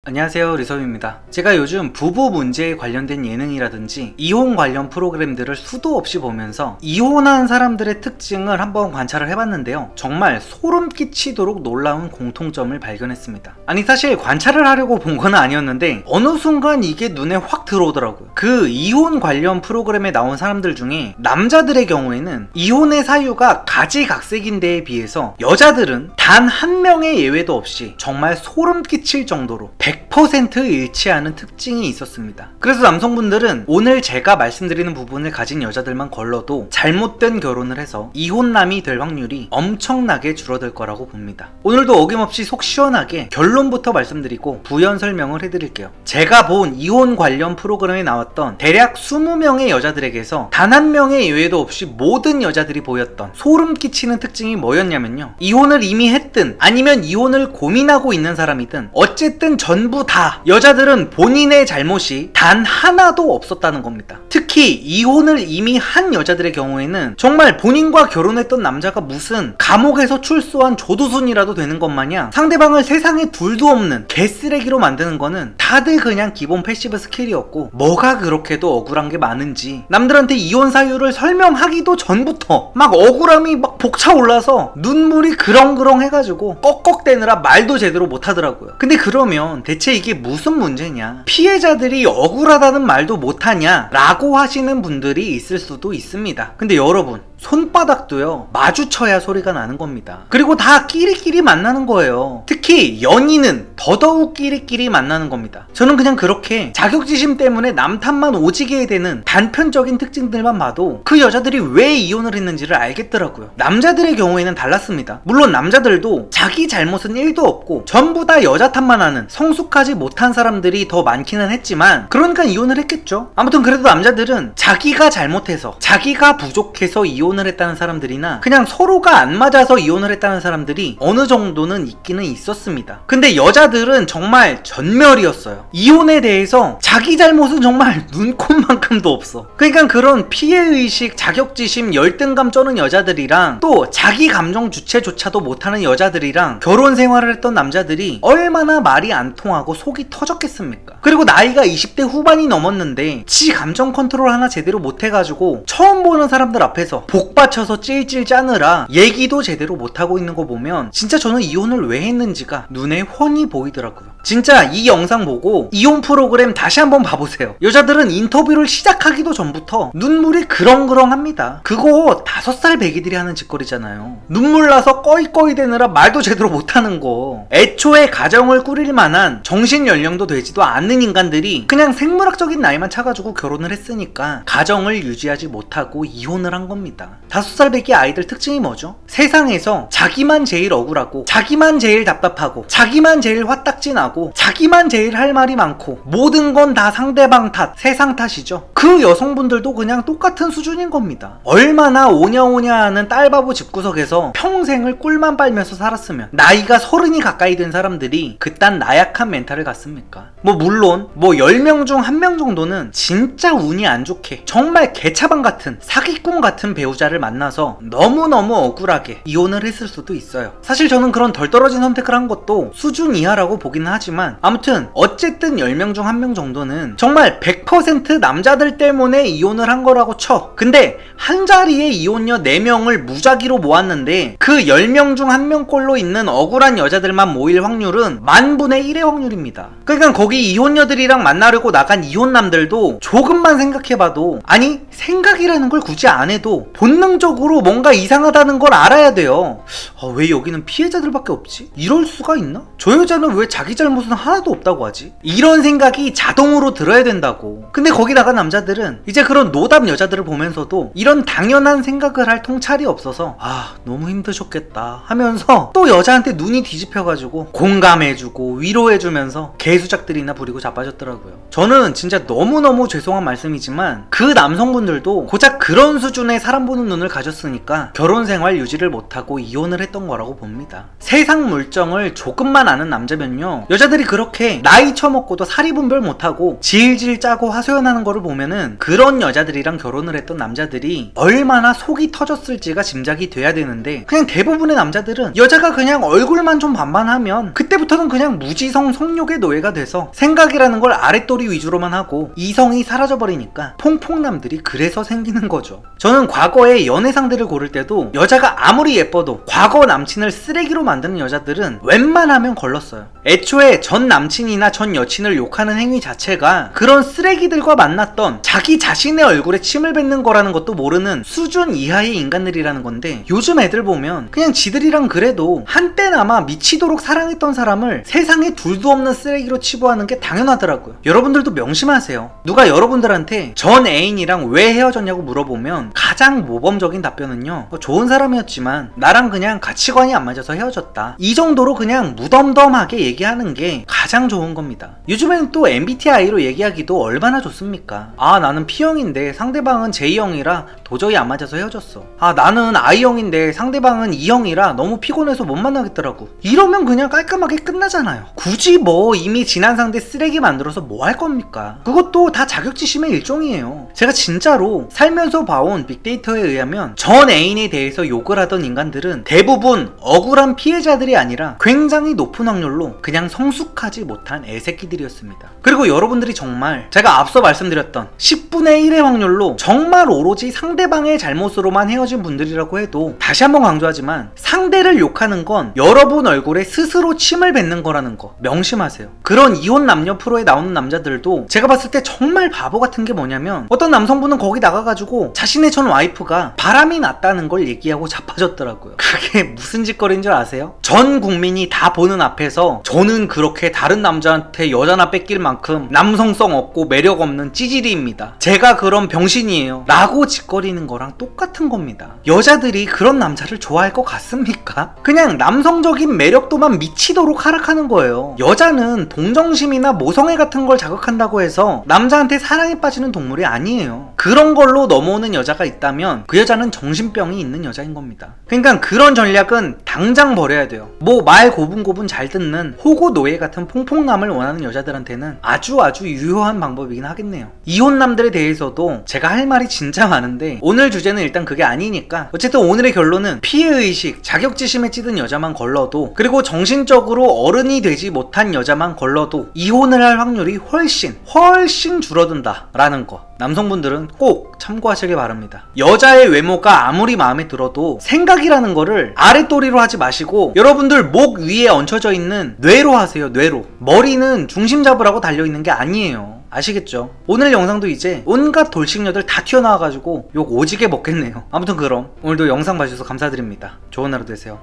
안녕하세요, 리섭입니다. 제가 요즘 부부 문제에 관련된 예능이라든지 이혼 관련 프로그램들을 수도 없이 보면서 이혼한 사람들의 특징을 한번 관찰을 해봤는데요, 정말 소름 끼치도록 놀라운 공통점을 발견했습니다. 아니, 사실 관찰을 하려고 본 건 아니었는데 어느 순간 이게 눈에 확 들어오더라고요. 그 이혼 관련 프로그램에 나온 사람들 중에 남자들의 경우에는 이혼의 사유가 가지각색인데에 비해서 여자들은 단 한 명의 예외도 없이 정말 소름 끼칠 정도로 100% 일치하는 특징이 있었습니다. 그래서 남성분들은 오늘 제가 말씀드리는 부분을 가진 여자들만 걸러도 잘못된 결혼을 해서 이혼남이 될 확률이 엄청나게 줄어들 거라고 봅니다. 오늘도 어김없이 속 시원하게 결론부터 말씀드리고 부연 설명을 해드릴게요. 제가 본 이혼 관련 프로그램에 나왔던 대략 20명의 여자들에게서 단 한 명의 예외도 없이 모든 여자들이 보였던 소름 끼치는 특징이 뭐였냐면요, 이혼을 이미 했든 아니면 이혼을 고민하고 있는 사람이든 어쨌든 전부 다 여자들은 본인의 잘못이 단 하나도 없었다는 겁니다. 특히 이혼을 이미 한 여자들의 경우에는 정말 본인과 결혼했던 남자가 무슨 감옥에서 출소한 조두순이라도 되는 것 마냥 상대방을 세상에 둘도 없는 개쓰레기로 만드는 거는 다들 그냥 기본 패시브 스킬이었고, 뭐가 그렇게도 억울한 게 많은지 남들한테 이혼 사유를 설명하기도 전부터 막 억울함이 막 벅차올라서 눈물이 그렁그렁 해가지고 꺽꺽대느라 말도 제대로 못하더라고요. 근데 그러면 대체 이게 무슨 문제냐, 피해자들이 억울하다는 말도 못하냐 라고 하시는 분들이 있을 수도 있습니다. 근데 여러분, 손바닥도요 마주쳐야 소리가 나는 겁니다. 그리고 다 끼리끼리 만나는 거예요. 특히 연인은 더더욱 끼리끼리 만나는 겁니다. 저는 그냥 그렇게 자격지심 때문에 남 탓만 오지게 되는 단편적인 특징들만 봐도 그 여자들이 왜 이혼을 했는지를 알겠더라고요. 남자들의 경우에는 달랐습니다. 물론 남자들도 자기 잘못은 1도 없고 전부 다 여자 탓만 하는 성숙하지 못한 사람들이 더 많기는 했지만, 그러니까 이혼을 했겠죠. 아무튼 그래도 남자들은 자기가 잘못해서, 자기가 부족해서 이혼을 했다는 사람들이나 그냥 서로가 안 맞아서 이혼을 했다는 사람들이 어느 정도는 있기는 있었습니다. 근데 여자들은 정말 전멸이었어요. 이혼에 대해서 자기 잘못은 정말 눈꼽만큼도 없어. 그러니까 그런 피해의식, 자격지심, 열등감 쩌는 여자들이랑 또 자기 감정 주체조차도 못하는 여자들이랑 결혼 생활을 했던 남자들이 얼마나 말이 안 통하고 속이 터졌겠습니까? 그리고 나이가 20대 후반이 넘었는데 지 감정 컨트롤 하나 제대로 못해가지고 처음 보는 사람들 앞에서 복받쳐서 찔찔 짜느라 얘기도 제대로 못하고 있는 거 보면 진짜 저는 이혼을 왜 했는지가 눈에 훤히 보이더라고요. 진짜 이 영상 보고 이혼 프로그램 다시 한번 봐보세요. 여자들은 인터뷰를 시작하기도 전부터 눈물이 그렁그렁합니다. 그거 5살 배기들이 하는 짓거리잖아요. 눈물 나서 꺼이꺼이 대느라 말도 제대로 못하는 거. 애초에 가정을 꾸릴 만한 정신 연령도 되지도 않는 인간들이 그냥 생물학적인 나이만 차가지고 결혼을 했으니까 가정을 유지하지 못하고 이혼을 한 겁니다. 5살 배기 아이들 특징이 뭐죠? 세상에서 자기만 제일 억울하고, 자기만 제일 답답하고, 자기만 제일 화딱지나고, 자기만 제일 할 말이 많고, 모든 건 다 상대방 탓, 세상 탓이죠. 그 여성분들도 그냥 똑같은 수준인 겁니다. 얼마나 오냐오냐 하는 딸바보 집구석에서 평생을 꿀만 빨면서 살았으면 나이가 30이 가까이 된 사람들이 그딴 나약한 멘탈을 갖습니까? 물론 10명 중 1명 정도는 진짜 운이 안 좋게 정말 개차반 같은 사기꾼 같은 배우자를 만나서 너무너무 억울하게 이혼을 했을 수도 있어요. 사실 저는 그런 덜 떨어진 선택을 한 것도 수준 이하라고 보기는 하지만, 아무튼 어쨌든 10명 중 1명 정도는 정말 100% 남자들 때문에 이혼을 한 거라고 쳐. 근데 한 자리에 이혼녀 4명을 무작위로 모았는데 그 10명 중 1명꼴로 있는 억울한 여자들만 모일 확률은 10,000분의 1의 확률입니다. 그러니까 거기 이혼녀들이랑 만나려고 나간 이혼남들도 조금만 생각해봐도, 아니 생각이라는 걸 굳이 안 해도 본능적으로 뭔가 이상하다는 걸 알아야 돼요. 왜 여기는 피해자들밖에 없지? 이럴 수가 있나? 저 여자는 왜 자기 잘못은 하나도 없다고 하지? 이런 생각이 자동으로 들어야 된다고. 근데 거기 나간 남자들은 이제 그런 노답 여자들을 보면서도 이런 당연한 생각을 할 통찰이 없어서 너무 힘드셨겠다 하면서 또 여자한테 눈이 뒤집혀가지고 공감해주고 위로해주면서 개수작들이 남자들이나 부리고 자빠졌더라고요. 저는 진짜 너무너무 죄송한 말씀이지만 그 남성분들도 고작 그런 수준의 사람 보는 눈을 가졌으니까 결혼생활 유지를 못하고 이혼을 했던 거라고 봅니다. 세상 물정을 조금만 아는 남자면요, 여자들이 그렇게 나이 처먹고도 사리 분별 못하고 질질 짜고 하소연하는 거를 보면은 그런 여자들이랑 결혼을 했던 남자들이 얼마나 속이 터졌을지가 짐작이 돼야 되는데, 그냥 대부분의 남자들은 여자가 그냥 얼굴만 좀 반반하면 그때부터는 그냥 무지성 성욕의 노예가 돼서 생각이라는 걸 아랫도리 위주로만 하고 이성이 사라져버리니까 퐁퐁남들이 그래서 생기는 거죠. 저는 과거에 연애 상대를 고를 때도 여자가 아무리 예뻐도 과거 남친을 쓰레기로 만드는 여자들은 웬만하면 걸렀어요. 애초에 전 남친이나 전 여친을 욕하는 행위 자체가 그런 쓰레기들과 만났던 자기 자신의 얼굴에 침을 뱉는 거라는 것도 모르는 수준 이하의 인간들이라는 건데, 요즘 애들 보면 그냥 지들이랑 그래도 한때나마 미치도록 사랑했던 사람을 세상에 둘도 없는 쓰레기로 치부하는 게 당연하더라고요. 여러분들도 명심하세요. 누가 여러분들한테 전 애인이랑 왜 헤어졌냐고 물어보면 가장 모범적인 답변은요, 좋은 사람이었지만 나랑 그냥 가치관이 안 맞아서 헤어졌다, 이 정도로 그냥 무덤덤하게 얘기하는 게 가장 좋은 겁니다. 요즘에는 또 MBTI로 얘기하기도 얼마나 좋습니까? 아, 나는 P형인데 상대방은 J형이라 도저히 안 맞아서 헤어졌어. 아, 나는 I형인데 상대방은 E형이라 너무 피곤해서 못 만나겠더라고. 이러면 그냥 깔끔하게 끝나잖아요. 굳이 뭐 이미 지난 상대 쓰레기 만들어서 뭐 할 겁니까? 그것도 다 자격지심의 일종이에요. 제가 진짜로 살면서 봐온 빅데이터에 의하면 전 애인에 대해서 욕을 하던 인간들은 대부분 억울한 피해자들이 아니라 굉장히 높은 확률로 그냥 성숙하지 못한 애새끼들이었습니다. 그리고 여러분들이 정말 제가 앞서 말씀드렸던 10분의 1의 확률로 정말 오로지 상대방의 잘못으로만 헤어진 분들이라고 해도, 다시 한번 강조하지만 상대를 욕하는 건 여러분 얼굴에 스스로 침을 뱉는 거라는 거 명심하세요. 그런 이혼 남녀 프로에 나오는 남자들도 제가 봤을 때 정말 바보 같은 게 뭐냐면, 어떤 남성분은 거기 나가가지고 자신의 전 와이프가 바람이 났다는 걸 얘기하고 자빠졌더라고요. 그게 무슨 짓거리인 줄 아세요? 전 국민이 다 보는 앞에서 저는 그렇게 다른 남자한테 여자나 뺏길 만큼 남성성 없고 매력 없는 찌질이입니다, 제가 그런 병신이에요 라고 짓거리는 거랑 똑같은 겁니다. 여자들이 그런 남자를 좋아할 것 같습니까? 그냥 남성적인 매력도만 미치도록 하락하는 거예요. 여자는 동정심이나 모성애 같은 걸 자극한다고 해서 남자한테 사랑에 빠지는 동물이 아니에요. 그런 걸로 넘어오는 여자가 있다면 그 여자는 정신병이 있는 여자인 겁니다. 그러니까 그런 전략은 당장 버려야 돼요. 뭐 말 고분고분 잘 듣는 호구 노예 같은 퐁퐁남을 원하는 여자들한테는 아주 유효한 방법이긴 하겠네요. 이혼남들에 대해서도 제가 할 말이 진짜 많은데 오늘 주제는 일단 그게 아니니까, 어쨌든 오늘의 결론은 피해의식, 자격지심에 찌든 여자만 걸러도, 그리고 정신적으로 어른이 되지 못한 여자만 걸러도 이혼을 할 확률이 훨씬 줄어든다 라는 거, 남성분들은 꼭 참고하시길 바랍니다. 여자의 외모가 아무리 마음에 들어도 생각이라는 거를 아랫도리로 하지 마시고 여러분들 목 위에 얹혀져 있는 뇌로 하세요. 뇌로. 머리는 중심 잡으라고 달려있는 게 아니에요. 아시겠죠? 오늘 영상도 이제 온갖 돌싱녀들 다 튀어나와가지고 욕 오지게 먹겠네요. 아무튼 그럼 오늘도 영상 봐주셔서 감사드립니다. 좋은 하루 되세요.